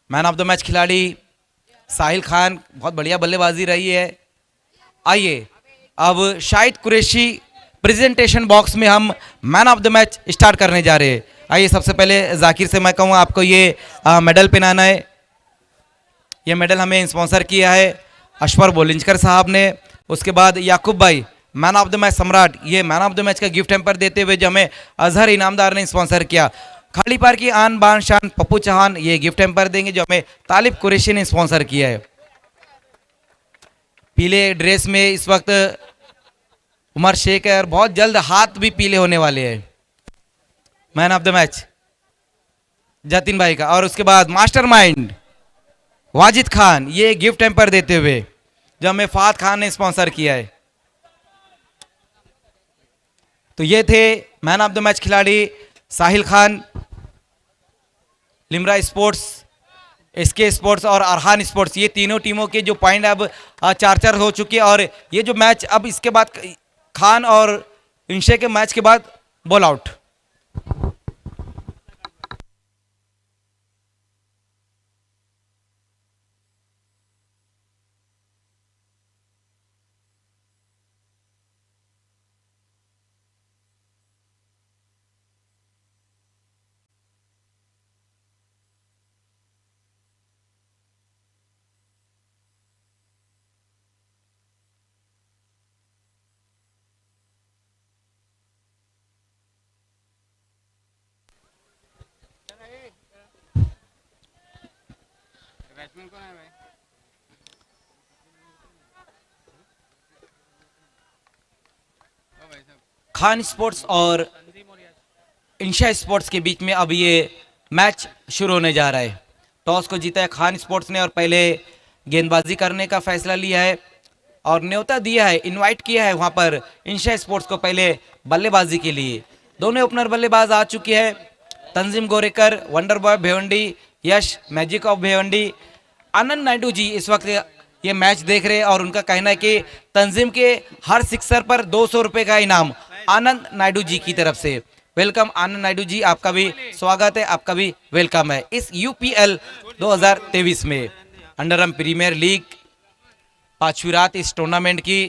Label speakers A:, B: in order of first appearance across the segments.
A: Man of the match खिलाड़ी साहिल खान, बहुत बढ़िया बल्लेबाजी रही है। आइए अब शाहिद कुरैशी प्रेजेंटेशन बॉक्स में हम man of the match start करने जा रहे हैं। आइए सबसे पहले जाकिर से मैं कहूँगा आपको ये मेडल पहनाना है। ये मेडल हमें स्पॉन्सर किया है अशफर बोलिंजकर साहब ने। उसके बाद याकूब भाई मैन ऑफ द मैच सम्राट, ये मैन ऑफ द मैच का गिफ्ट हैम्पर देते हुए जो हमें अजहर इनामदार ने स्पॉन्सर किया। खाली पार की आन बान शान पप्पू चौहान ये गिफ्ट हैम्पर देंगे जो हमें तालिब कुरैशी ने स्पॉन्सर किया है। पीले ड्रेस में इस वक्त उमर शेख है और बहुत जल्द हाथ भी पीले होने वाले हैं। Man of the match Jatin भाई का। और उसके बाद मास्टरमाइंड वाजिद खान, ये गिफ्ट हैम्पर देते हुए जो हमें फात खान ने स्पॉन्सर किया है। तो ये थे मैन ऑफ द मैच खिलाड़ी Sahil Khan, Limra sports, SK sports और अरहान स्पोर्ट्स। ये तीनों टीमों के जो पॉइंट अब 4-4 हो चुके हैं और ये जो मैच अब इसके बाद खान और इंशे के मैच के बाद बॉल आउट। खान स्पोर्ट्स और इंशा स्पोर्ट्स के बीच में अब ये मैच शुरू होने जा रहा है। टॉस को जीता है खान स्पोर्ट्स ने और पहले गेंदबाजी करने का फैसला लिया है और न्योता दिया है, इनवाइट किया है वहां पर इंशा स्पोर्ट्स को पहले बल्लेबाजी के लिए। दोनों ओपनर बल्लेबाज आ चुके हैं, Tanzim Gorekar, wonder boy Bhiwandi, Yash magic of Bhiwandi. Anand Naidu ji इस वक्त ये मैच देख रहे हैं और उनका कहना है कि तंजीम के हर सिक्सर पर 200 रुपए का इनाम आनंद नायडू जी की तरफ से। वेलकम आनंद नायडू जी, आपका भी स्वागत है, आपका भी वेलकम है इस यूपीएल 2023 में। अंडरआर्म प्रीमियर लीग पांचवी रात इस टूर्नामेंट की।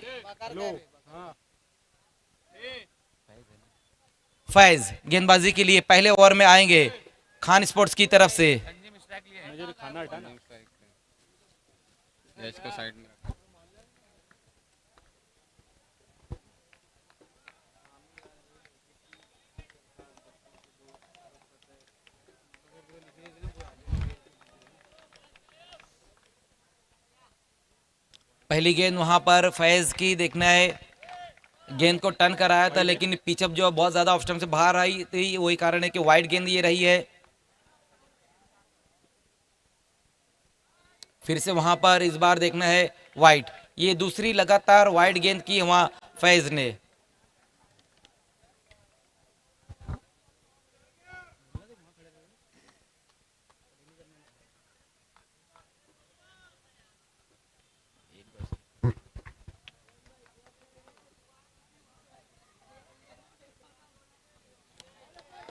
A: फैज गेंदबाजी के लिए पहले ओवर में आएंगे खान स्पोर्ट्स की तरफ से। पहली गेंद वहां पर फैज की देखना है, गेंद को टर्न कराया था लेकिन पिचअप जो बहुत ज्यादा ऑफ स्टंप से बाहर आई थी, वही कारण है कि वाइड गेंद ये रही है। फिर से वहां पर इस बार देखना है वाइड, ये दूसरी लगातार वाइड गेंद की वहां फैज ने।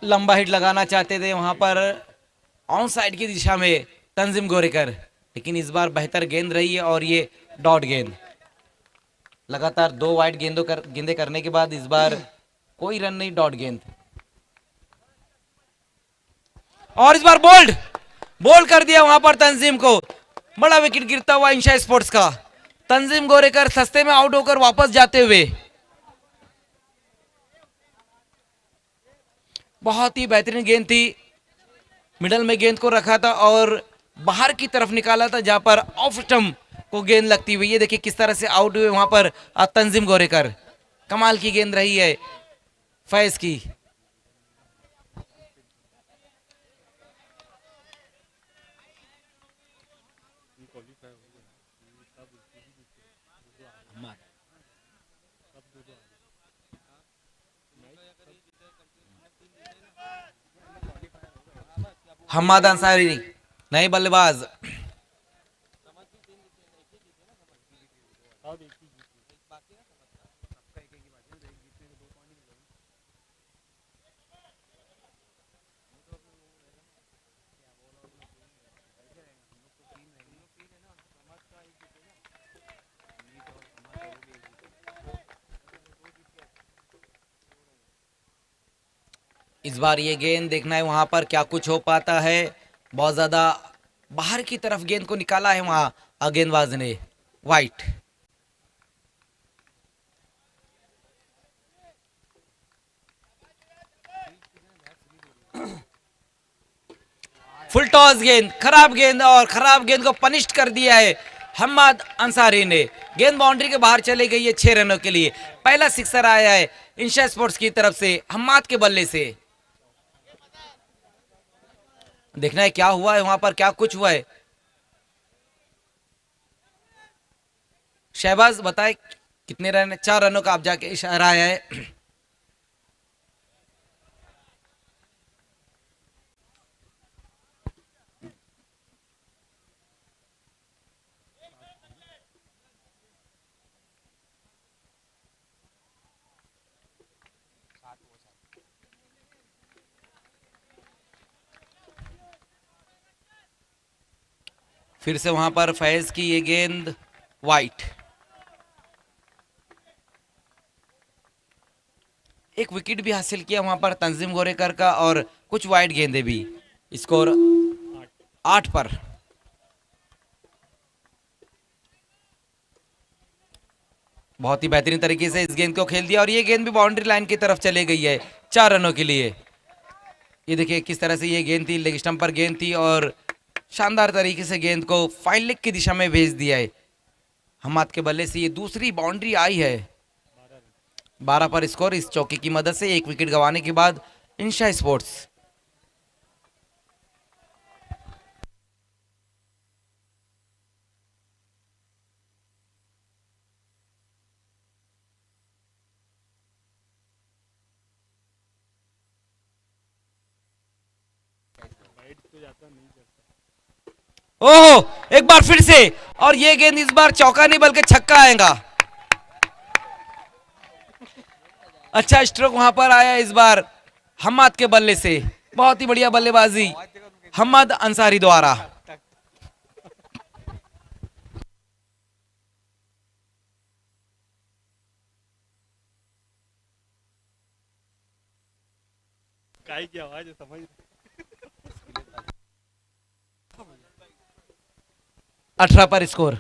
A: लंबा हिट लगाना चाहते थे वहां पर ऑन साइड की दिशा में तंजीम गोरेकर, लेकिन इस बार बेहतर गेंद रही है और ये डॉट गेंद। लगातार 2 वाइड गेंदे करने के बाद इस बार कोई रन नहीं, डॉट गेंद। और इस बार बोल्ड बोल्ड कर दिया वहां पर तंजीम को। बड़ा विकेट गिरता हुआ इंशा स्पोर्ट्स का। तंजीम गोरेकर सस्ते में आउट होकर वापस जाते हुए। बहुत ही बेहतरीन गेंद थी, मिडल में गेंद को रखा था और बाहर की तरफ निकाला था जहां पर ऑफ स्टंप को गेंद लगती हुई। ये देखिए किस तरह से आउट हुए वहां पर तंजीम गोरेकर। कमाल की गेंद रही है फैज की। हम्माद अंसारी नए बल्लेबाज। इस बार ये गेंद देखना है वहां पर क्या कुछ हो पाता है। बहुत ज्यादा बाहर की तरफ गेंद को निकाला है वहां गेंदबाज ने। वाइट। फुल टॉस गेंद, खराब गेंद, और खराब गेंद को पनिश कर दिया है हम्मद अंसारी ने। गेंद बाउंड्री के बाहर चले गई है 6 रनों के लिए। पहला सिक्सर आया है इंशा स्पोर्ट्स की तरफ से हम्मद के बल्ले से। देखना है क्या हुआ है वहां पर, क्या कुछ हुआ है। शहबाज बताए कितने रन? 4 रनों का आप जाके इशारा आया है। फिर से वहां पर फैज की ये गेंद वाइट। एक विकेट भी हासिल किया वहां पर तंजीम गोरेकर का, और कुछ वाइट गेंदे भी। स्कोर 8 पर। बहुत ही बेहतरीन तरीके से इस गेंद को खेल दिया, और ये गेंद भी बाउंड्री लाइन की तरफ चले गई है 4 रनों के लिए। ये देखिए किस तरह से ये गेंद थी, लेग स्टंप पर गेंद थी, और शानदार तरीके से गेंद को फाइन लेग की दिशा में भेज दिया है हम्मद के बल्ले से। ये दूसरी बाउंड्री आई है। 12 पर स्कोर इस चौके की मदद से, एक विकेट गंवाने के बाद इंशा स्पोर्ट्स। ओहो, एक बार फिर से, और ये गेंद इस बार चौका नहीं बल्कि छक्का आएगा। अच्छा स्ट्रोक वहां पर आया इस बार हम्मद के बल्ले से। बहुत ही बढ़िया बल्लेबाजी हम्मद अंसारी द्वारा।
B: काय की आवाज है समझ।
A: 18 पर स्कोर।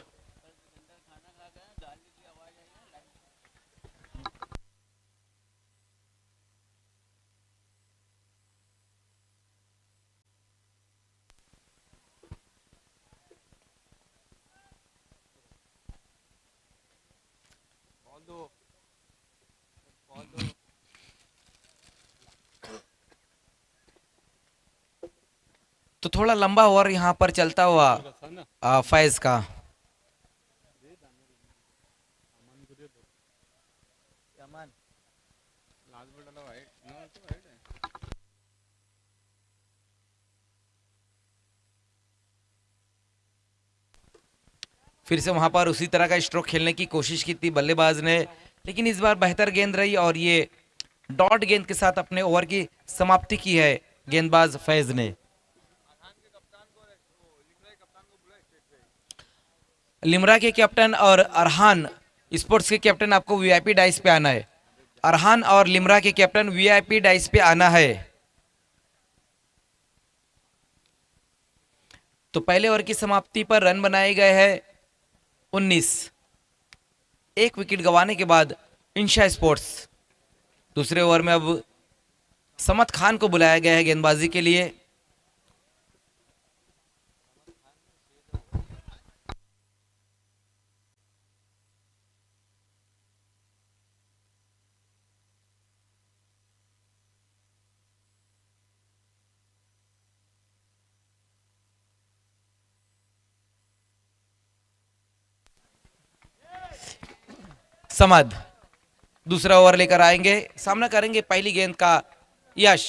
A: तो थोड़ा लंबा ओवर यहाँ पर चलता हुआ फैज का। फिर से वहां पर उसी तरह का स्ट्रोक खेलने की कोशिश की थी बल्लेबाज ने, लेकिन इस बार बेहतर गेंद रही, और ये डॉट गेंद के साथ अपने ओवर की समाप्ति की है गेंदबाज फैज ने। लिमरा के कैप्टन और अरहान स्पोर्ट्स के कैप्टन आपको वीआईपी डाइस पे आना है। अरहान और लिमरा के कैप्टन वीआईपी डाइस पे आना है। तो पहले ओवर की समाप्ति पर रन बनाए गए हैं 19। एक विकेट गंवाने के बाद इंशा स्पोर्ट्स। दूसरे ओवर में अब समत खान को बुलाया गया है गेंदबाजी के लिए। समद दूसरा ओवर लेकर आएंगे, सामना करेंगे पहली गेंद का यश।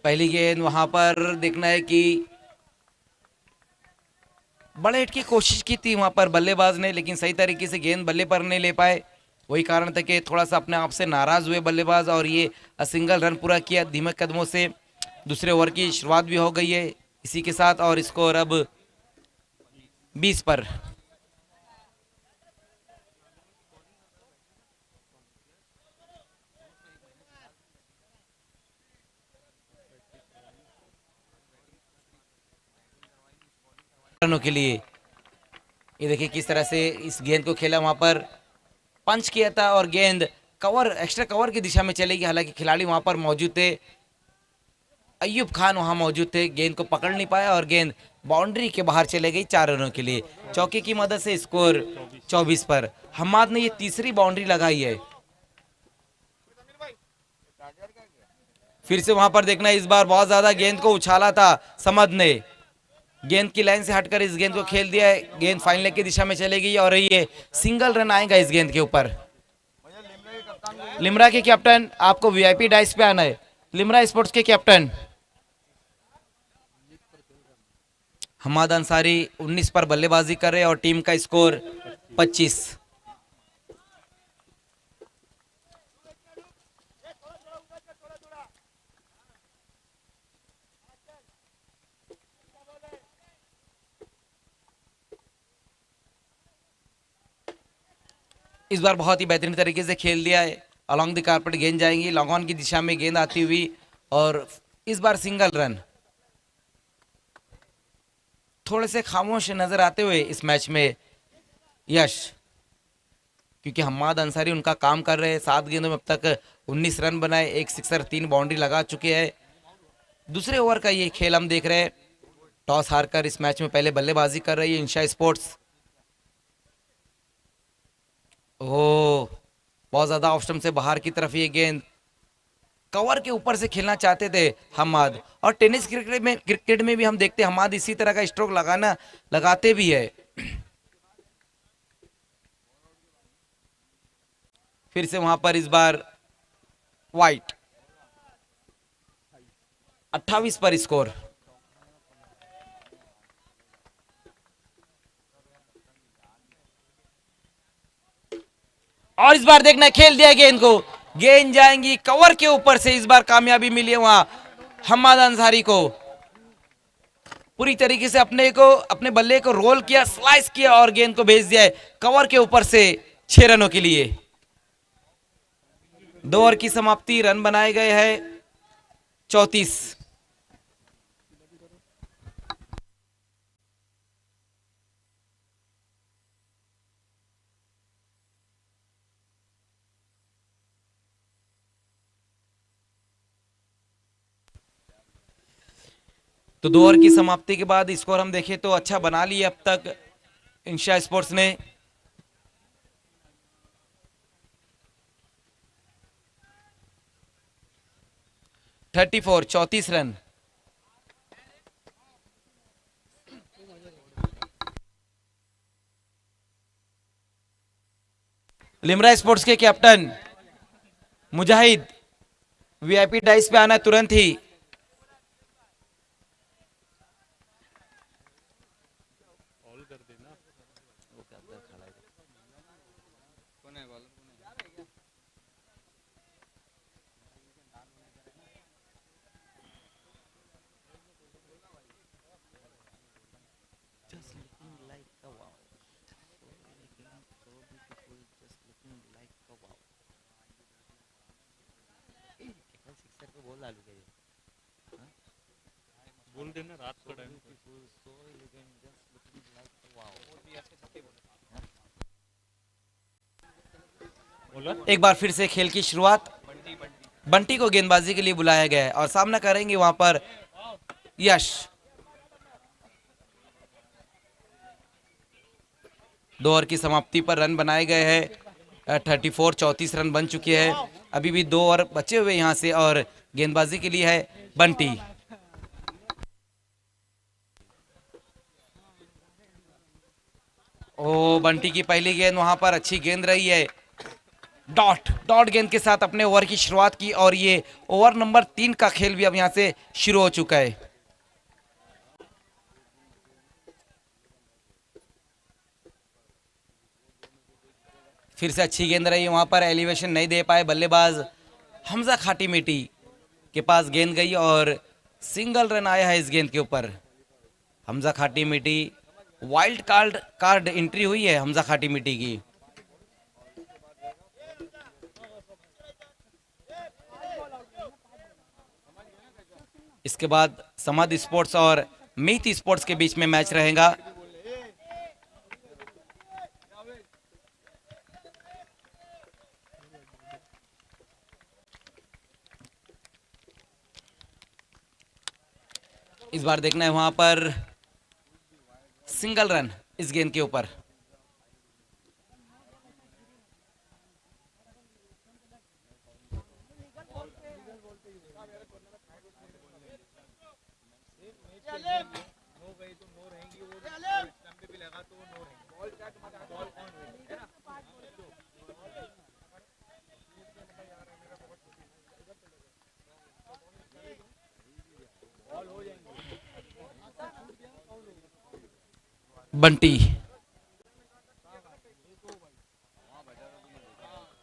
A: पहली गेंद वहां पर देखना है कि बड़े हिट की कोशिश की थी वहां पर बल्लेबाज ने, लेकिन सही तरीके से गेंद बल्ले पर नहीं ले पाए। वही कारण था कि थोड़ा सा अपने आप से नाराज हुए बल्लेबाज और ये सिंगल रन पूरा किया धीमे कदमों से। दूसरे ओवर की शुरुआत भी हो गई है इसी के साथ और स्कोर अब 20 पर। रनों के लिए ये देखिए किस तरह से इस गेंद को खेला, वहां पर पंच किया था और गेंद कवर एक्स्ट्रा कवर की दिशा में चलेगी। हालांकि खिलाड़ी वहां पर मौजूद थे, अय्यूब खान वहां मौजूद थे, गेंद को पकड़ नहीं पाया और गेंद बाउंड्री के बाहर चले गई 4 रनों के लिए। चौके की मदद से स्कोर 24 पर। हम्माद ने ये तीसरी बाउंड्री लगाई है। फिर से वहां पर देखना, इस बार बहुत ज्यादा गेंद को उछाला था समद ने, गेंद की लाइन से हटकर इस गेंद को खेल दिया है। गेंद फाइन लेग की दिशा में चलेगी और ये सिंगल रन आएगा इस गेंद के ऊपर। लिमरा के कैप्टन, आपको वीआईपी डाइस पे आना है। लिमरा स्पोर्ट्स के कैप्टन हम्माद अंसारी 19 पर बल्लेबाजी कर रहे हैं और टीम का स्कोर 25। इस बार बहुत ही बेहतरीन तरीके से खेल दिया है। अलॉन्ग द कारपेट गेंद जाएंगी, लॉन्ग ऑन की दिशा में गेंद आती हुई और इस बार सिंगल रन। थोड़े से खामोश नजर आते हुए इस मैच में यश, क्योंकि हम्माद अंसारी उनका काम कर रहे हैं। 7 गेंदों में अब तक 19 रन बनाए, 1 सिक्सर 3 बाउंड्री लगा चुके हैं। दूसरे ओवर का ये खेल हम देख रहे हैं। टॉस हारकर इस मैच में पहले बल्लेबाजी कर रही है इंशा स्पोर्ट्स। ओह, बहुत ज्यादा ऑफ स्टंप से बाहर की तरफ ये गेंद, कवर के ऊपर से खेलना चाहते थे हम्माद। और टेनिस क्रिकेट में भी हम देखते हैं हम्माद इसी तरह का स्ट्रोक लगाते भी है। फिर से वहां पर इस बार वाइट, 28 पर स्कोर। और इस बार देखना, खेल दिया गेंद को, गेंद जाएंगी कवर के ऊपर से। इस बार कामयाबी मिली है वहां हम्माद अंसारी को। पूरी तरीके से अपने बल्ले को रोल किया, स्लाइस किया और गेंद को भेज दिया है कवर के ऊपर से 6 रनों के लिए। 2 ओवर की समाप्ति, रन बनाए गए हैं 34। तो 2 ओवर की समाप्ति के बाद स्कोर हम देखें तो अच्छा बना लिया अब तक इंशा स्पोर्ट्स ने। थर्टी 34 रन। लिमरा स्पोर्ट्स के कैप्टन मुजाहिद, वीआईपी डाइस पे आना तुरंत ही।
B: ऑल कर देना। बोल देना रात का टाइम। बोला
A: एक बार फिर से खेल की शुरुआत, बंटी को गेंदबाजी के लिए बुलाया गया है और सामना करेंगे वहां पर यश। 2 ओवर की समाप्ति पर रन बनाए गए हैं 34 रन बन चुके हैं। अभी भी 2 ओवर बचे हुए यहां से और गेंदबाजी के लिए है बंटी। ओ, बंटी की पहली गेंद वहां पर अच्छी गेंद रही है। डॉट गेंद के साथ अपने ओवर की शुरुआत की और ये ओवर नंबर 3 का खेल भी अब यहां से शुरू हो चुका है। फिर से अच्छी गेंद रही, वहां पर एलिवेशन नहीं दे पाए बल्लेबाज हमजा खाटी मिट्टी के पास गेंद गई और सिंगल रन आया है इस गेंद के ऊपर। हमजा खाटी मिट्टी वाइल्ड कार्ड एंट्री हुई है हमजा खाटी मिट्टी की। इसके बाद समाधि स्पोर्ट्स और मीत स्पोर्ट्स के बीच में मैच रहेगा। इस बार देखना है वहां पर सिंगल रन इस गेंद के ऊपर। बंटी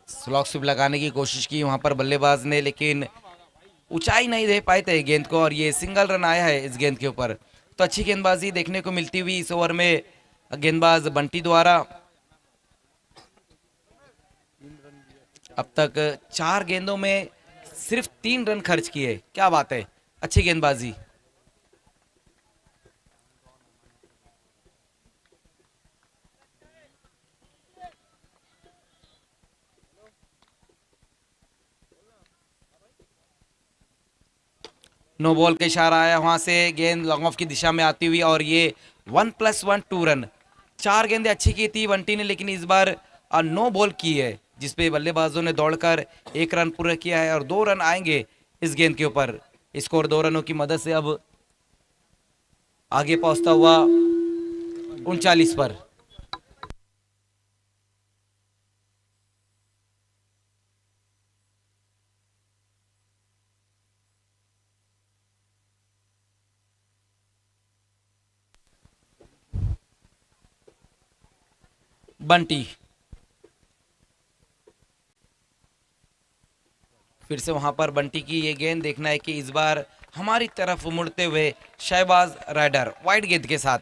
A: स्लॉक स्विप लगाने की कोशिश की वहां पर बल्लेबाज ने, लेकिन ऊंचाई नहीं दे पाए थे गेंद को और ये सिंगल रन आया है इस गेंद के ऊपर। तो अच्छी गेंदबाजी देखने को मिलती हुई इस ओवर में गेंदबाज बंटी द्वारा। अब तक 4 गेंदों में सिर्फ 3 रन खर्च किए, क्या बात है, अच्छी गेंदबाजी। नो बॉल का इशारा आया वहां से, गेंद लॉन्ग ऑफ की दिशा में आती हुई और ये 1+1 2 रन। 4 गेंदें अच्छी की थी बंटी ने, लेकिन इस बार नो बॉल की है जिसपे बल्लेबाजों ने दौड़कर 1 रन पूरा किया है और 2 रन आएंगे इस गेंद के ऊपर। स्कोर 2 रनों की मदद से अब आगे पहुंचता हुआ 39 पर। बंटी फिर से वहां पर बंटी की ये गेंद, देखना है कि इस बार हमारी तरफ मुड़ते हुए शहबाज राइडर वाइड गेंद के साथ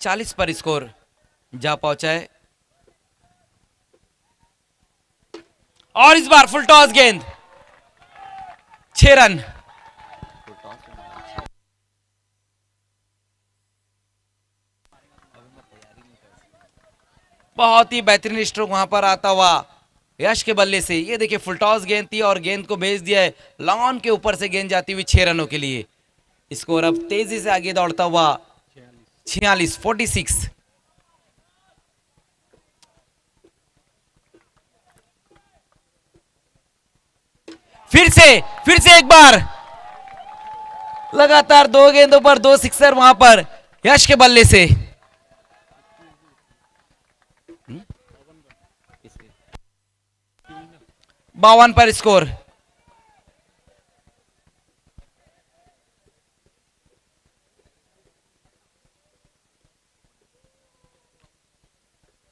A: 40 पर स्कोर जा पहुंचा है। और इस बार फुल टॉस गेंद 6 रन। बहुत ही बेहतरीन स्ट्रोक वहां पर आता हुआ यश के बल्ले से। ये देखिए फुल टॉस गेंद थी और गेंद को भेज दिया है लॉन के ऊपर से, गेंद जाती हुई 6 रनों के लिए। स्कोर अब तेजी से आगे दौड़ता हुआ 46। फिर से एक बार लगातार 2 गेंदों पर 2 सिक्सर वहां पर यश के बल्ले से। 52 पर स्कोर।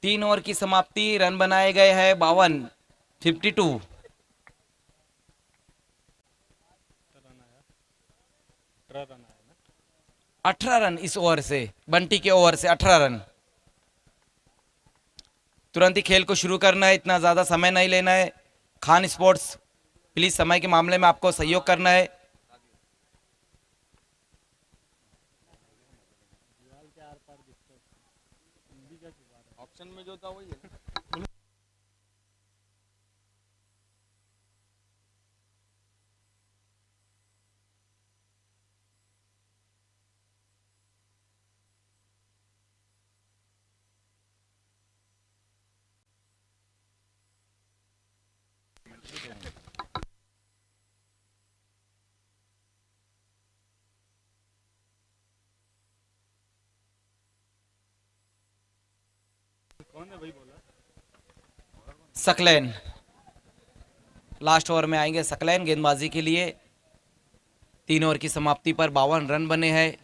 A: तीन ओवर की समाप्ति, रन बनाए गए हैं 52, 52। 18 रन इस ओवर से, बंटी के ओवर से 18 रन। तुरंत ही खेल को शुरू करना है, इतना ज्यादा समय नहीं लेना है। खान स्पोर्ट्स प्लीज समय के मामले में आपको सहयोग करना है।
B: ऑप्शन में जो था वही है। कौन है भाई बोला?
A: सकलैन लास्ट ओवर में आएंगे, सकलैन गेंदबाजी के लिए। 3 ओवर की समाप्ति पर 52 रन बने हैं।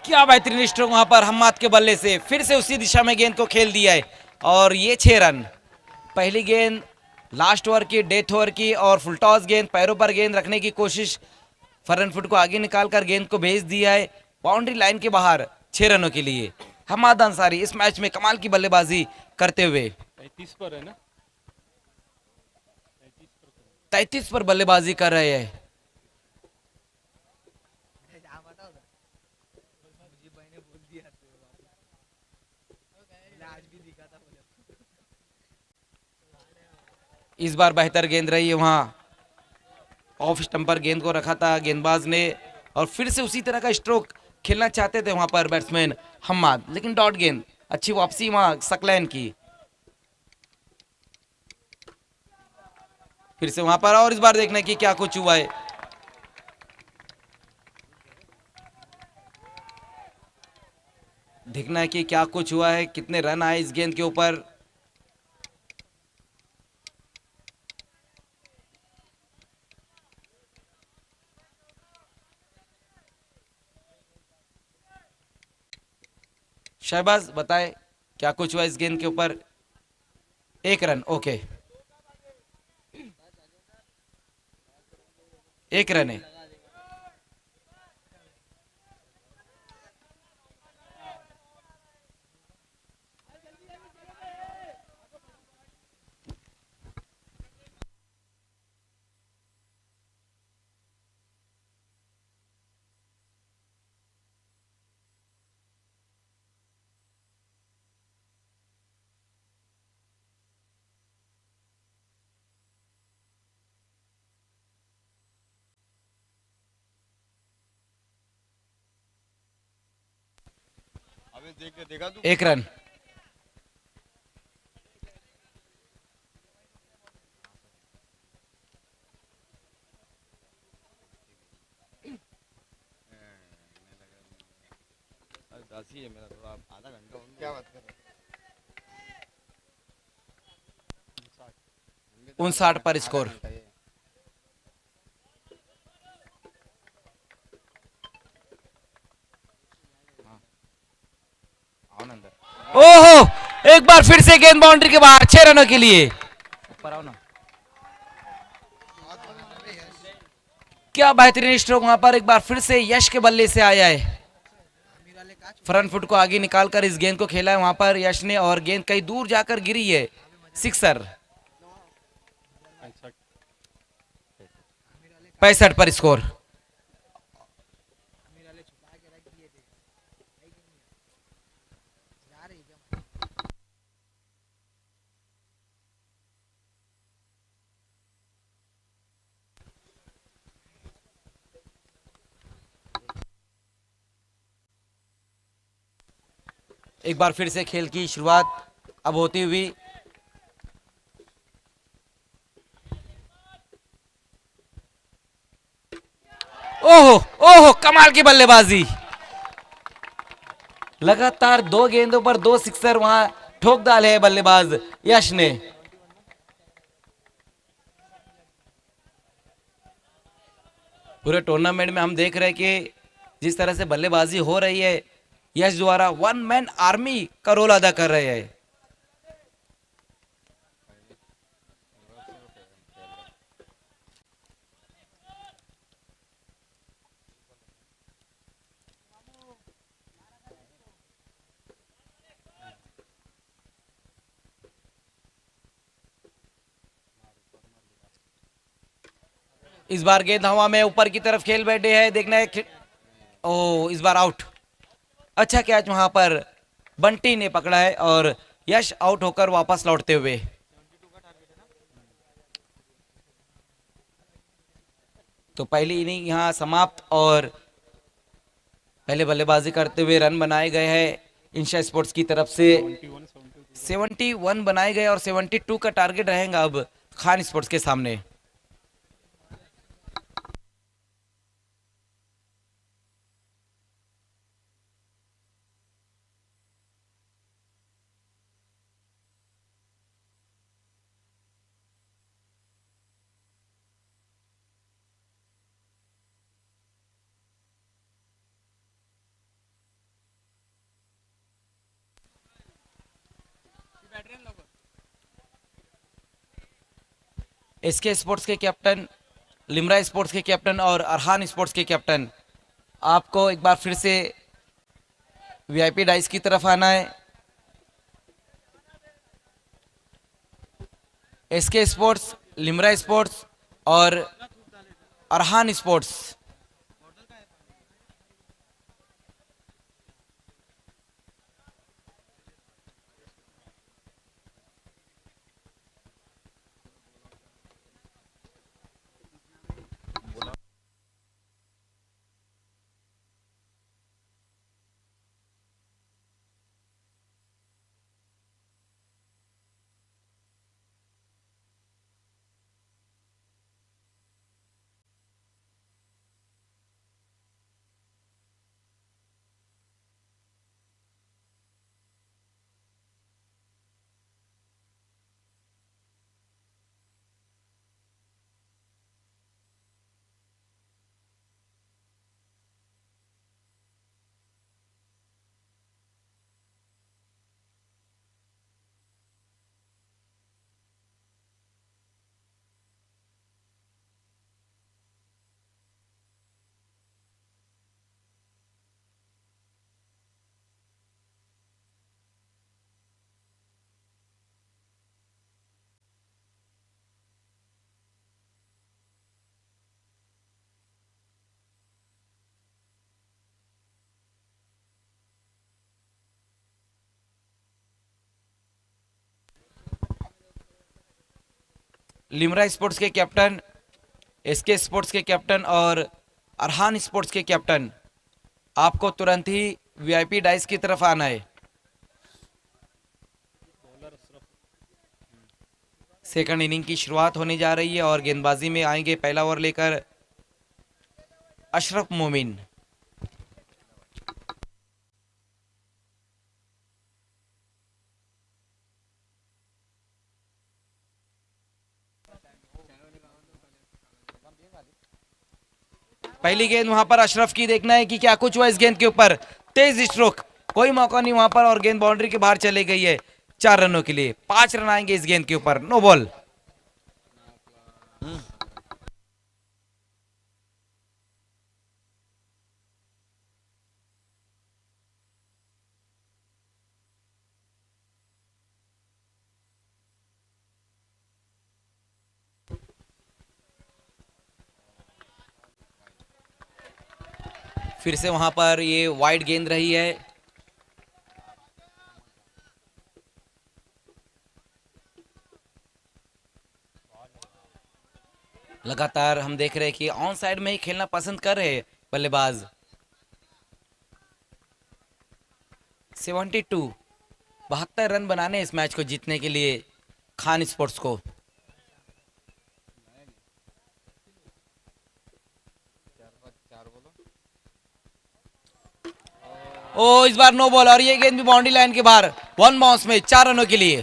A: क्या बेहतरीन स्ट्रोक वहां पर हम्माद के बल्ले से, फिर से उसी दिशा में गेंद को खेल दिया है और ये 6 रन। पहली गेंद लास्ट ओवर की, डेथ ओवर की, और फुल टॉस गेंद, पैरों पर गेंद रखने की कोशिश, फरन फुट को आगे निकालकर गेंद को भेज दिया है बाउंड्री लाइन के बाहर 6 रनों के लिए। हम्माद अंसारी इस मैच में कमाल की बल्लेबाजी करते हुए
B: 35 पर है ना,
A: 33 पर बल्लेबाजी कर रहे हैं। इस बार बेहतर गेंद रही है, वहां ऑफ स्टंप पर गेंद को रखा था गेंदबाज ने और फिर से उसी तरह का स्ट्रोक खेलना चाहते थे वहां पर बैट्समैन हम्माद, लेकिन डॉट गेंद, अच्छी वापसी वहां सकलैन की। फिर से वहां पर, और इस बार देखने की क्या कुछ हुआ है। देखना है कि क्या कुछ हुआ है, कितने रन आए इस गेंद के ऊपर। शहबाज बताए क्या कुछ हुआ इस गेंद के ऊपर। 1 रन, ओके, 1 रन है।
B: अबे देख के देखा तू?
A: 1 रन।
B: अरे 10 ही है मेरा, थोड़ा आधा घंटा और क्या बात कर रहे
A: 59 पर स्कोर।
B: आओ ना अंदर।
A: ओहो, एक बार फिर से गेंद बाउंड्री के बाहर 6 रनों के लिए। ऊपर आओ ना। क्या बेहतरीन स्ट्रोक वहां पर एक बार फिर से यश के बल्ले से आया है। फ्रंट फुट को आगे निकालकर इस गेंद को खेला है वहां पर यश ने और गेंद कहीं दूर जाकर गिरी है, सिक्सर। 65 पर स्कोर। एक बार फिर से खेल की शुरुआत अब होती हुई। ओहो ओहो, कमाल की बल्लेबाजी। लगातार 2 गेंदों पर 2 सिक्सर वहां ठोक डाले है बल्लेबाज यश ने। पूरे टूर्नामेंट में हम देख रहे हैं कि जिस तरह से बल्लेबाजी हो रही है, यश द्वारा वन मैन आर्मी का रोल अदा कर रहे हैं। इस बार गेंद हवा में ऊपर की तरफ खेल बैठे हैं, देखना है। ओ, इस बार आउट। अच्छा कैच वहां पर बंटी ने पकड़ा है और यश आउट होकर वापस लौटते हुए। तो पहली इनिंग यहां समाप्त और पहले बल्लेबाजी करते हुए रन बनाए गए हैं इंशा स्पोर्ट्स की तरफ से। 71 बनाए गए और 72 का टारगेट रहेगा अब खान स्पोर्ट्स के सामने। एसके स्पोर्ट्स के कैप्टन, लिमरा स्पोर्ट्स के कैप्टन और अरहान स्पोर्ट्स के कैप्टन, आपको एक बार फिर से वीआईपी डाइस की तरफ आना है। एसके स्पोर्ट्स, लिमरा स्पोर्ट्स और अरहान स्पोर्ट्स। लिमरा स्पोर्ट्स के कैप्टन, एसके स्पोर्ट्स के कैप्टन और अरहान स्पोर्ट्स के कैप्टन, आपको तुरंत ही वीआईपी डाइस की तरफ आना है। सेकंड इनिंग की शुरुआत होने जा रही है और गेंदबाजी में आएंगे पहला ओवर लेकर अशरफ मोमिन। पहली गेंद वहां पर अशरफ की, देखना है कि क्या कुछ हुआ इस गेंद के ऊपर। तेज स्ट्रोक, कोई मौका नहीं वहां पर और गेंद बाउंड्री के बाहर चले गई है। 4 रनों के लिए 5 रन आएंगे इस गेंद के ऊपर। No ball. फिर से वहां पर ये वाइड गेंद रही है। लगातार हम देख रहे हैं कि ऑन साइड में ही खेलना पसंद कर रहे हैं बल्लेबाज। 72 रन बनाने इस मैच को जीतने के लिए खान स्पोर्ट्स को। ओ, इस बार नो बॉल और ये गेंद भी बाउंड्री लाइन के बाहर। 1 बाउंस में 4 रनों के लिए।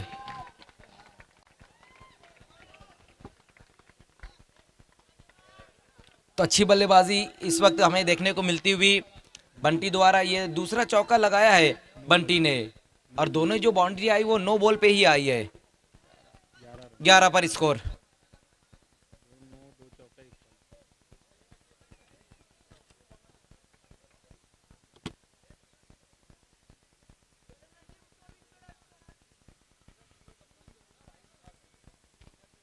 A: तो अच्छी बल्लेबाजी इस वक्त हमें देखने को मिलती हुई बंटी द्वारा। ये दूसरा चौका लगाया है बंटी ने और दोनों जो बाउंड्री आई वो नो बॉल पे ही आई है। 11 पर स्कोर।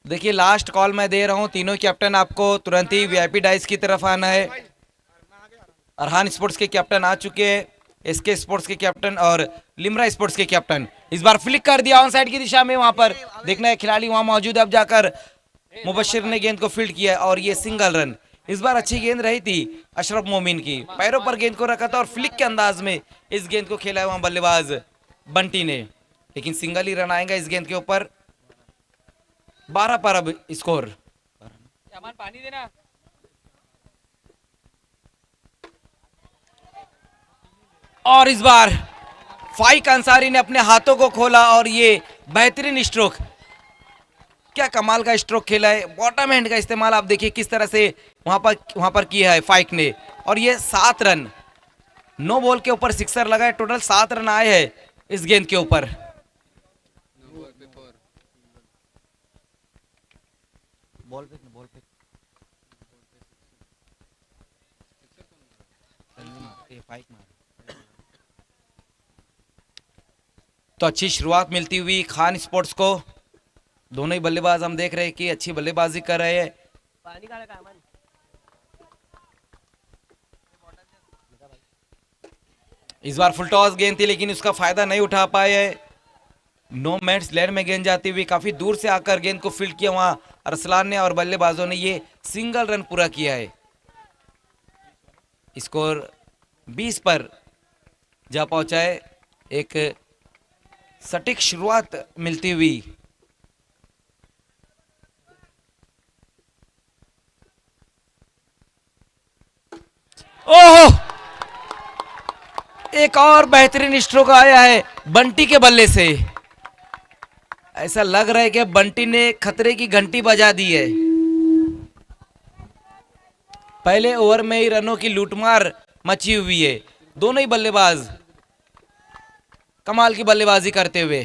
A: देखिए लास्ट कॉल मैं दे रहा हूं, तीनों कैप्टन आपको तुरंत ही वीआईपी डाइस की तरफ आना है। अरहान स्पोर्ट्स के कैप्टन आ चुके हैं, एसके स्पोर्ट्स के कैप्टन और लिमरा स्पोर्ट्स के कैप्टन। इस बार फ्लिक कर दिया ऑन साइड की दिशा में, वहां पर देखना है खिलाड़ी वहां मौजूद है। अब जाकर मुबशिर ने गेंद को फील्ड किया और ये सिंगल रन। इस बार अच्छी गेंद रही थी अशरफ मोमिन की, पैरों पर गेंद को रखा था और फ्लिक के अंदाज में इस गेंद को खेला है वहां बल्लेबाज बंटी ने, लेकिन सिंगल ही रन आएगा इस गेंद के ऊपर। 12 पर अब स्कोर।
B: पानी देना।
A: और इस बार फाइक अंसारी ने अपने हाथों को खोला और ये बेहतरीन स्ट्रोक, क्या कमाल का स्ट्रोक खेला है। बॉटम हैंड का इस्तेमाल आप देखिए किस तरह से वहां पर किया है फाइक ने। और ये 7 रन, नो बॉल के ऊपर सिक्सर लगा है। टोटल 7 रन आए हैं इस गेंद के ऊपर। बॉल पे बॉल पे ये फाइक मार। तो अच्छी शुरुआत मिलती हुई खान स्पोर्ट्स को। दोनों ही बल्लेबाज हम देख रहे हैं कि अच्छी बल्लेबाजी कर रहे हैं। इस बार फुल टॉस गेंद थी लेकिन उसका फायदा नहीं उठा पाए है। नो मैट्स लैंड में गेंद जाती हुई काफी दूर से आकर गेंद को फील्ड किया वहां अरसलान ने और बल्लेबाजों ने ये सिंगल रन पूरा किया है। स्कोर 20 पर जा पहुंचा है। एक सटीक शुरुआत मिलती हुई। ओह, एक और बेहतरीन स्ट्रोक आया है बंटी के बल्ले से। ऐसा लग रहा है कि बंटी ने खतरे की घंटी बजा दी है। पहले ओवर में ही रनों की लूटमार मची हुई है। दोनों ही बल्लेबाज कमाल की बल्लेबाजी करते हुए।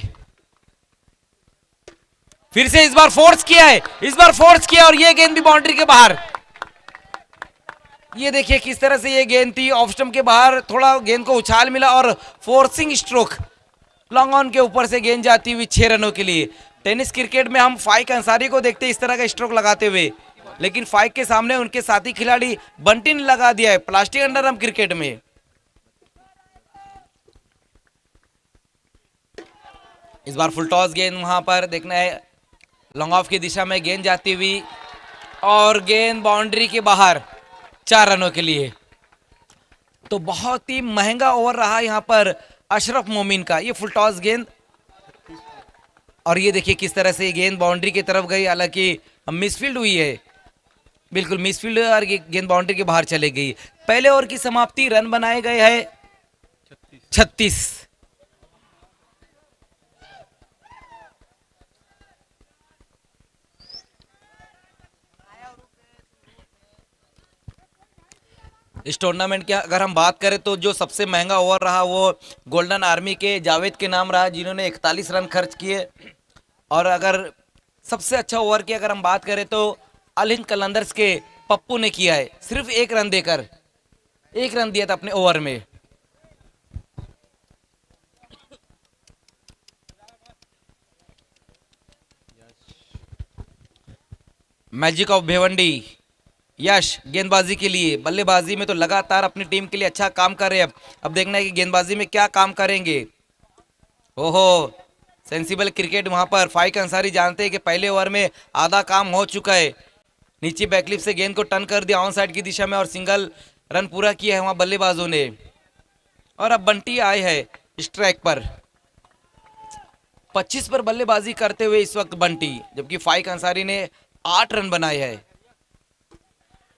A: फिर से इस बार फोर्स किया है, इस बार फोर्स किया और ये गेंद भी बाउंड्री के बाहर। ये देखिए किस तरह से ये गेंद थी ऑफ स्टंप के बाहर। थोड़ा गेंद को उछाल मिला और फोर्सिंग स्ट्रोक लॉन्ग ऑन के ऊपर से गेंद जाती हुई 6 रनों के लिए। टेनिस क्रिकेट में हम फाइक अंसारी को देखते हैं इस तरह का स्ट्रोक लगाते हुए, लेकिन फाइक के सामने उनके साथी खिलाड़ी बंटी ने लगा दिया है प्लास्टिक अंडर आर्म क्रिकेट में। इस बार फुल टॉस गेंद वहां पर देखना है लॉन्ग ऑफ की दिशा में गेंद जाती हुई और गेंद बाउंड्री के बाहर 4 रनों के लिए। तो बहुत ही महंगा ओवर रहा यहां पर अशरफ मोमिन का। ये फुल टॉस गेंद और ये देखिए किस तरह से गेंद बाउंड्री की तरफ गई, हालांकि मिसफील्ड हुई है, बिल्कुल मिसफील्ड और गेंद बाउंड्री के बाहर चले गई। पहले ओवर की समाप्ति रन बनाए गए हैं 36। इस टूर्नामेंट की अगर हम बात करें तो जो सबसे महंगा ओवर रहा वो गोल्डन आर्मी के जावेद के नाम रहा, जिन्होंने 41 रन खर्च किए। और अगर सबसे अच्छा ओवर की अगर हम बात करें तो अल हिंद कलंदर्स के पप्पू ने किया है, सिर्फ 1 रन देकर 1 रन दिया था अपने ओवर में। मैजिक ऑफ भिवंडी यश गेंदबाजी के लिए, बल्लेबाजी में तो लगातार अपनी टीम के लिए अच्छा काम कर रहे हैं। अब देखना है कि गेंदबाजी में क्या काम करेंगे। ओहो, सेंसिबल क्रिकेट वहां पर फाइक अंसारी जानते हैं कि पहले ओवर में आधा काम हो चुका है। नीचे बैकलिप से गेंद को टर्न कर दिया ऑन साइड की दिशा में और सिंगल रन पूरा किया है वहां बल्लेबाजों ने। और अब बंटी आए है स्ट्राइक पर। 25 पर बल्लेबाजी करते हुए इस वक्त बंटी, जबकि फाइक अंसारी ने 8 रन बनाए हैं।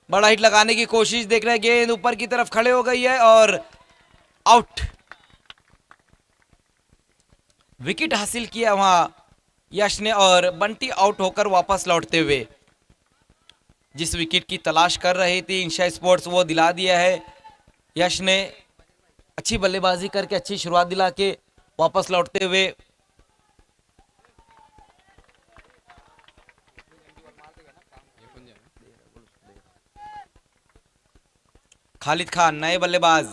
A: बड़ा हिट लगाने की कोशिश देख रहे हैं, गेंद ऊपर की तरफ खड़े हो गई है और आउट। विकेट हासिल किया वहां यश ने और बंटी आउट होकर वापस लौटते हुए जिस विकेट की तलाश कर रही थी इंशा स्पोर्ट्स वो दिला दिया है। यश ने अच्छी बल्लेबाजी करके अच्छी शुरुआत दिला के वापस लौटते हुए। खालिद खान नए बल्लेबाज।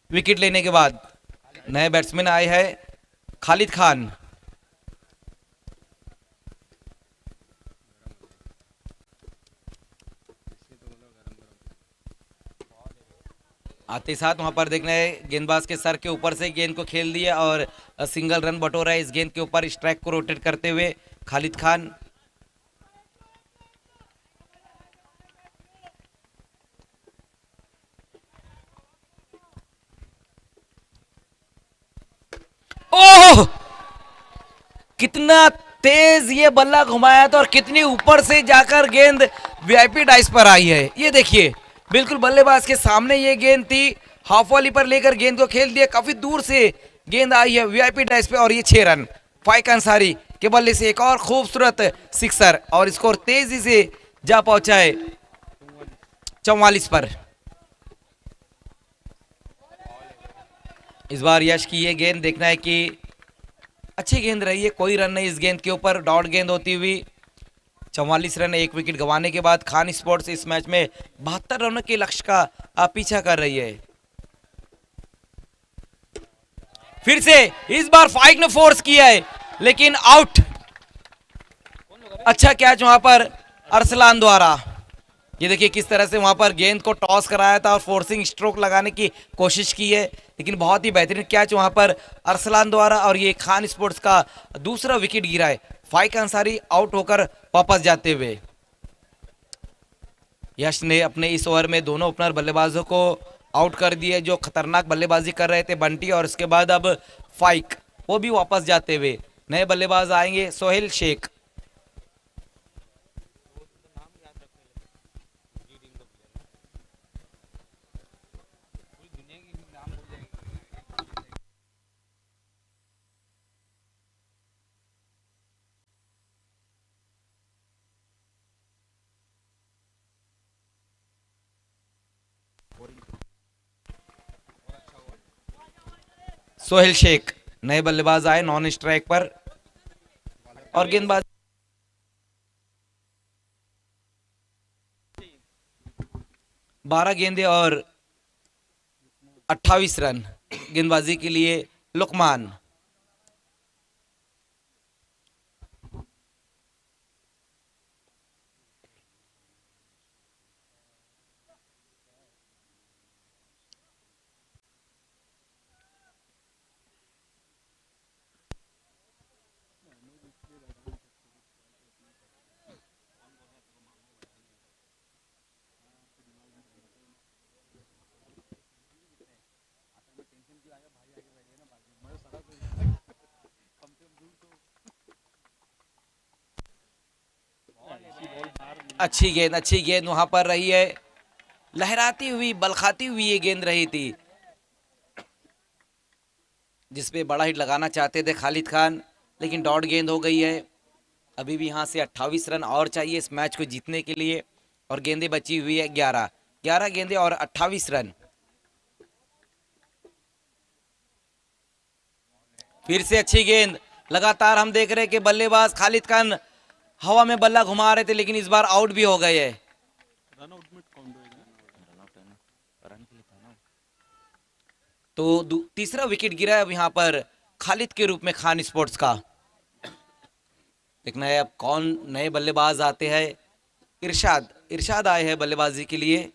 A: विकेट लेने के बाद नए बैट्समैन आए हैं खालिद खान। आते ही साथ वहां पर देखना है गेंदबाज के सर के ऊपर से गेंद को खेल दिया और सिंगल रन बटोरा है इस गेंद के ऊपर स्ट्राइक को रोटेट करते हुए खालिद खान। ओह, कितना तेज ये बल्ला घुमाया था और कितनी ऊपर से जाकर गेंद वीआईपी डाइस पर आई है। ये देखिए बिल्कुल बल्लेबाज के सामने ये गेंद थी, हाफ वॉली पर लेकर गेंद को खेल दिया, काफी दूर से गेंद आई है वीआईपी डैश पे और ये 6 रन। फाइक अंसारी के बल्ले से एक और खूबसूरत सिक्सर और स्कोर तेजी से जा पहुंचा है 44 पर। इस बार यश की ये गेंद देखना है कि अच्छी गेंद रही है, कोई रन नहीं इस गेंद के ऊपर, डॉट गेंद होती हुई 44 रन, एक विकेट गंवाने के बाद खान स्पोर्ट्स इस मैच में 72 रनों के लक्ष्य का पीछा कर रही है। फिर से इस बार फाइक ने फोर्स किया है लेकिन आउट। अच्छा कैच वहां पर अरसलान द्वारा। ये देखिए किस तरह से वहां पर गेंद को टॉस कराया था और फोर्सिंग स्ट्रोक लगाने की कोशिश की है, लेकिन बहुत ही बेहतरीन कैच वहां पर अरसलान द्वारा और ये खान स्पोर्ट्स का दूसरा विकेट गिरा है। फाइक अंसारी आउट होकर वापस जाते हुए। यश ने अपने इस ओवर में दोनों ओपनर बल्लेबाजों को आउट कर दिए जो खतरनाक बल्लेबाजी कर रहे थे, बंटी और उसके बाद अब फाइक वो भी वापस जाते हुए। नए बल्लेबाज आएंगे सोहेल शेख। सोहेल शेख नए बल्लेबाज आए नॉन स्ट्राइक पर और गेंदबाज 12 गेंदे और 28 रन गेंदबाजी के लिए लुकमान। अच्छी गेंद वहां पर रही है, लहराती हुई बलखाती हुई ये गेंद रही थी जिसपे बड़ा हिट लगाना चाहते थे खालिद खान, लेकिन डॉट गेंद हो गई है। अभी भी यहाँ से 28 रन और चाहिए इस मैच को जीतने के लिए और गेंदें बची हुई है 11 गेंदें और 28 रन। फिर से अच्छी गेंद, लगातार हम देख रहे हैं कि बल्लेबाज खालिद खान हवा में बल्ला घुमा रहे थे लेकिन इस बार आउट भी हो गए हैं। तो तीसरा विकेट गिरा है अब यहाँ पर खालिद के रूप में खान स्पोर्ट्स का। देखना है अब कौन नए बल्लेबाज आते हैं। इरशाद आए हैं बल्लेबाजी के लिए।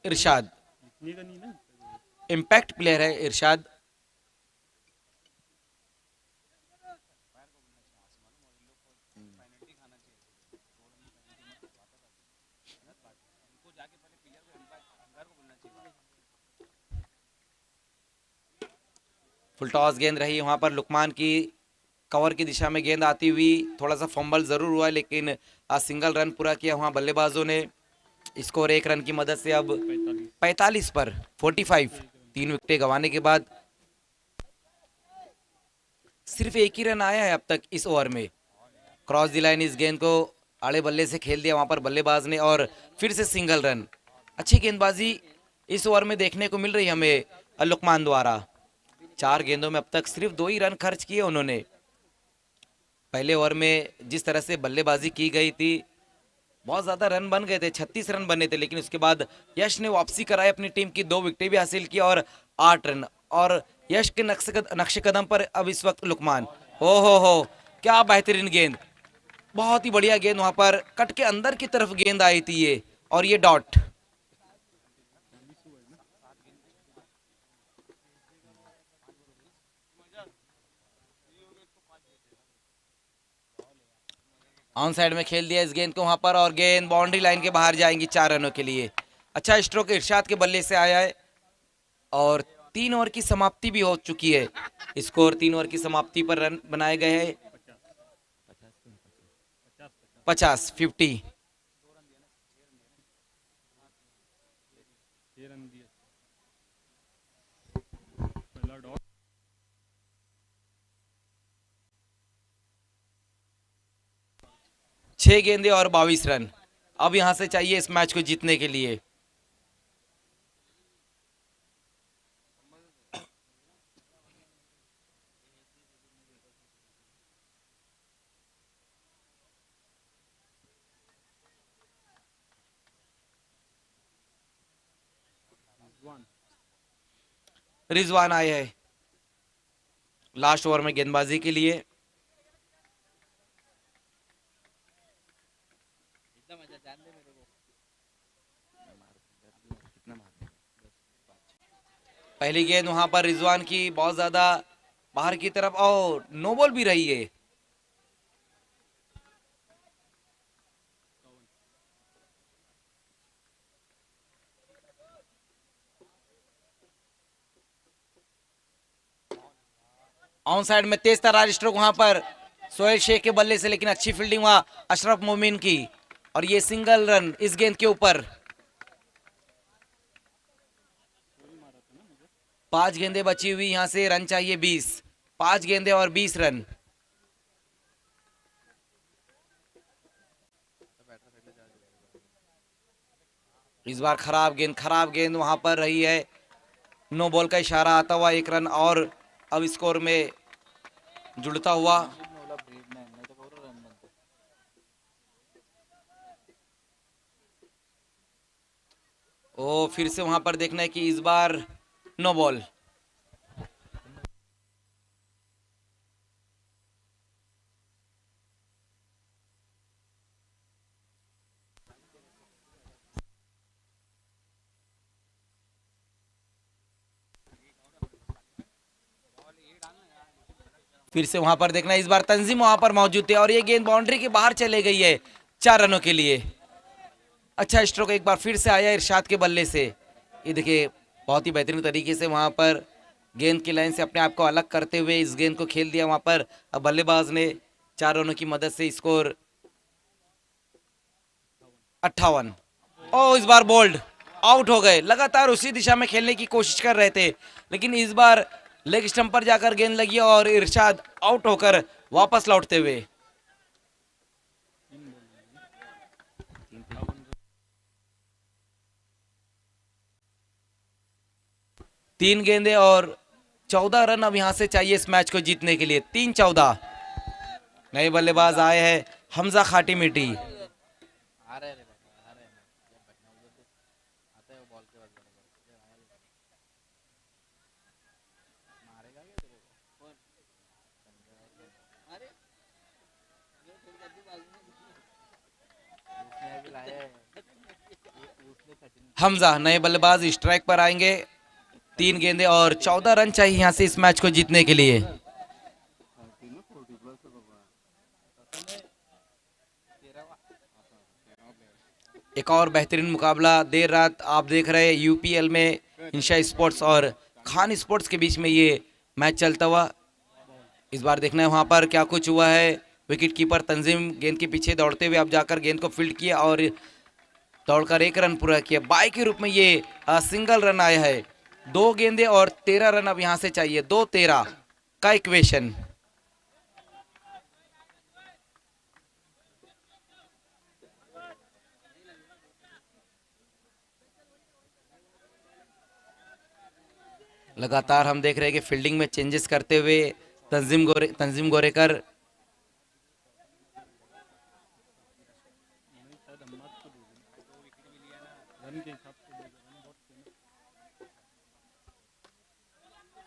A: इरशाद इम्पैक्ट प्लेयर है इरशाद। फुल टॉस गेंद रही वहां पर लुकमान की कवर की दिशा में गेंद आती हुई, थोड़ा सा फंबल जरूर हुआ लेकिन सिंगल रन पूरा किया वहां बल्लेबाजों ने। स्कोर 1 रन की मदद से अब 45 पर 45। 3 विकेटें गंवाने के बाद सिर्फ एक ही रन आया है अब तक इस ओवर में। क्रॉस द लाइन इस गेंद को आड़े बल्ले से खेल दिया वहां पर बल्लेबाज ने और फिर से सिंगल रन। अच्छी गेंदबाजी इस ओवर में देखने को मिल रही है हमें लुकमान द्वारा। 4 गेंदों में अब तक सिर्फ 2 ही रन खर्च किए उन्होंने। पहले ओवर में जिस तरह से बल्लेबाजी की गई थी बहुत ज्यादा रन बन गए थे, 36 रन बने थे, लेकिन उसके बाद यश ने वापसी कराई अपनी टीम की, 2 विकेटें भी हासिल की और 8 रन। और यश के नक्शे कदम पर अब इस वक्त लुकमान। हो क्या बेहतरीन गेंद, बहुत ही बढ़िया गेंद वहां पर कट के अंदर की तरफ गेंद आई थी ये और ये डॉट। ऑन साइड में खेल दिया इस गेंद को वहां पर और गेंद बाउंड्री लाइन के बाहर जाएंगी 4 रनों के लिए। अच्छा स्ट्रोक इरशाद के बल्ले से आया है और 3 ओवर की समाप्ति भी हो चुकी है। स्कोर 3 ओवर की समाप्ति पर रन बनाए गए हैं 50। 6 गेंदे और 22 रन। अब यहां से चाहिए इस मैच को जीतने के लिए। रिजवान आए हैं लास्ट ओवर में गेंदबाजी के लिए। पहली गेंद वहां पर रिजवान की बहुत ज्यादा बाहर की तरफ और नो बॉल भी रही है। ऑन साइड में तेज तरार स्ट्रोक वहां पर सोहेल शेख के बल्ले से, लेकिन अच्छी फील्डिंग वहां अशरफ मोमिन की और ये सिंगल रन इस गेंद के ऊपर। 5 गेंदे बची हुई, यहां से रन चाहिए 20। 5 गेंदे और 20 रन। इस बार खराब गेंद वहां पर रही है। नो बॉल का इशारा आता हुआ 1 रन और अब स्कोर में जुड़ता हुआ। ओ फिर से वहां पर देखना है कि इस बार नो बॉल। फिर से वहां पर देखना, इस बार तंजीम वहां पर मौजूद थे और ये गेंद बाउंड्री के बाहर चले गई है 4 रनों के लिए। अच्छा स्ट्रोक एक बार फिर से आया इरशाद के बल्ले से। ये देखिए बहुत ही बेहतरीन तरीके से वहां पर गेंद की लाइन से अपने आप को अलग करते हुए इस गेंद को खेल दिया वहां पर। अब बल्लेबाज ने 4 रनों की मदद से स्कोर 58। ओ इस बार बोल्ड आउट हो गए। लगातार उसी दिशा में खेलने की कोशिश कर रहे थे, लेकिन इस बार लेग स्टंप पर जाकर गेंद लगी और इरशाद आउट होकर वापस लौटते हुए। तीन गेंदे और 14 रन अब यहां से चाहिए इस मैच को जीतने के लिए। 3-14। नए बल्लेबाज आए हैं हमजा खाटी मीठी। हमजा नए बल्लेबाज स्ट्राइक पर आएंगे। 3 गेंदे और 14 रन चाहिए यहां से इस मैच को जीतने के लिए। एक और बेहतरीन मुकाबला देर रात आप देख रहे हैं यूपीएल में इंशा स्पोर्ट्स और खान स्पोर्ट्स के बीच में ये मैच चलता हुआ। इस बार देखना है वहां पर क्या कुछ हुआ है। विकेट कीपर तंजीम गेंद के पीछे दौड़ते हुए अब जाकर गेंद को फील्ड किया और दौड़कर 1 रन पूरा किया। बाय के रूप में ये सिंगल रन आया है। 2 गेंदे और 13 रन अब यहां से चाहिए। 2-13 का इक्वेशन। लगातार हम देख रहे हैं कि फील्डिंग में चेंजेस करते हुए तंजीम गोरेकर।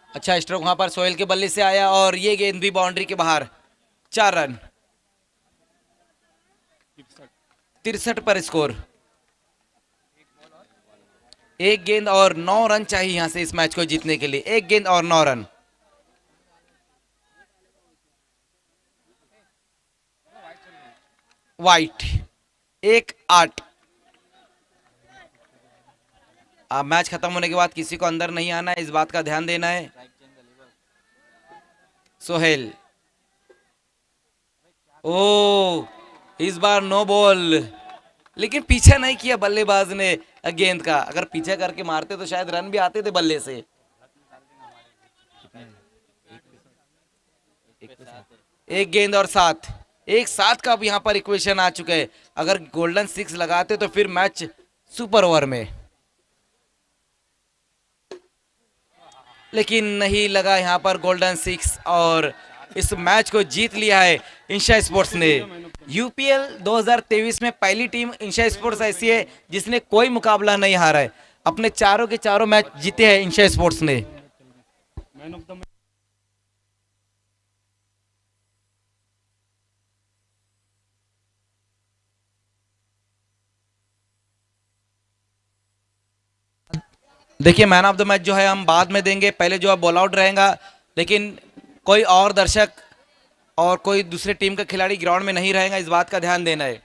A: अच्छा स्ट्रोक वहां पर सोहेल के बल्ले से आया और ये गेंद भी बाउंड्री के बाहर। 4 रन। 63 पर स्कोर। 1 गेंद और 9 रन चाहिए यहां से इस मैच को जीतने के लिए। 1 गेंद और 9 रन। वाइट 1-8। मैच खत्म होने के बाद किसी को अंदर नहीं आना है, इस बात का ध्यान देना है। सोहेल, ओ इस बार नो बॉल, लेकिन पीछे नहीं किया बल्लेबाज ने गेंद का। अगर पीछे करके मारते तो शायद रन भी आते थे बल्ले से। एक गेंद और 7, एक 7 का अब यहाँ पर इक्वेशन आ चुका है। अगर गोल्डन 6 लगाते तो फिर मैच सुपर ओवर में, लेकिन नहीं लगा यहाँ पर गोल्डन 6 और इस मैच को जीत लिया है इंशा स्पोर्ट्स ने। यूपीएल 2023 में पहली टीम इंशा स्पोर्ट्स ऐसी है जिसने कोई मुकाबला नहीं हारा है। अपने चारों के चारों मैच जीते हैं इंशा स्पोर्ट्स ने। देखिए मैन ऑफ द मैच जो है हम बाद में देंगे, पहले जो है बॉल आउट रहेगा। लेकिन कोई और दर्शक और कोई दूसरे टीम का खिलाड़ी ग्राउंड में नहीं रहेगा, इस बात का ध्यान देना है।